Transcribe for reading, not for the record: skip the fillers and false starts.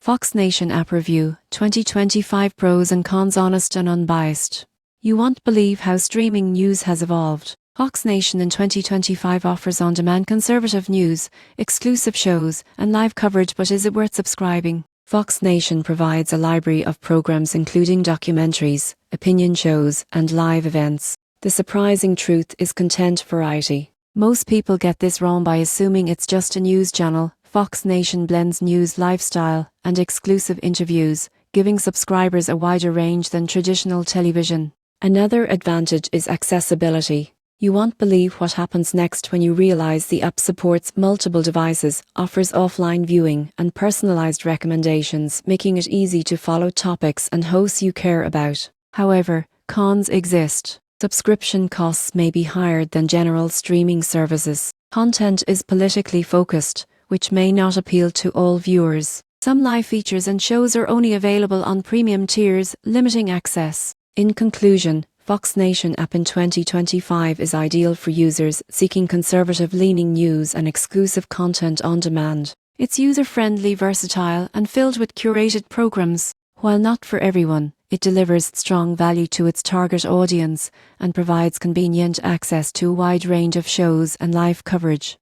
Fox Nation App Review 2025 Pros and Cons, honest and unbiased. You won't believe how streaming news has evolved. Fox Nation in 2025 offers on-demand conservative news, exclusive shows, and live coverage, but is it worth subscribing? Fox Nation provides a library of programs including documentaries, opinion shows, and live events. The surprising truth is content variety. Most people get this wrong by assuming it's just a news channel. Fox Nation blends news, lifestyle, and exclusive interviews, giving subscribers a wider range than traditional television. Another advantage is accessibility. You won't believe what happens next when you realize the app supports multiple devices, offers offline viewing, and personalized recommendations, making it easy to follow topics and hosts you care about. However, cons exist. Subscription costs may be higher than general streaming services. Content is politically focused, which may not appeal to all viewers. Some live features and shows are only available on premium tiers, limiting access. In conclusion, Fox Nation app in 2025 is ideal for users seeking conservative-leaning news and exclusive content on demand. It's user-friendly, versatile, and filled with curated programs. While not for everyone, it delivers strong value to its target audience and provides convenient access to a wide range of shows and live coverage.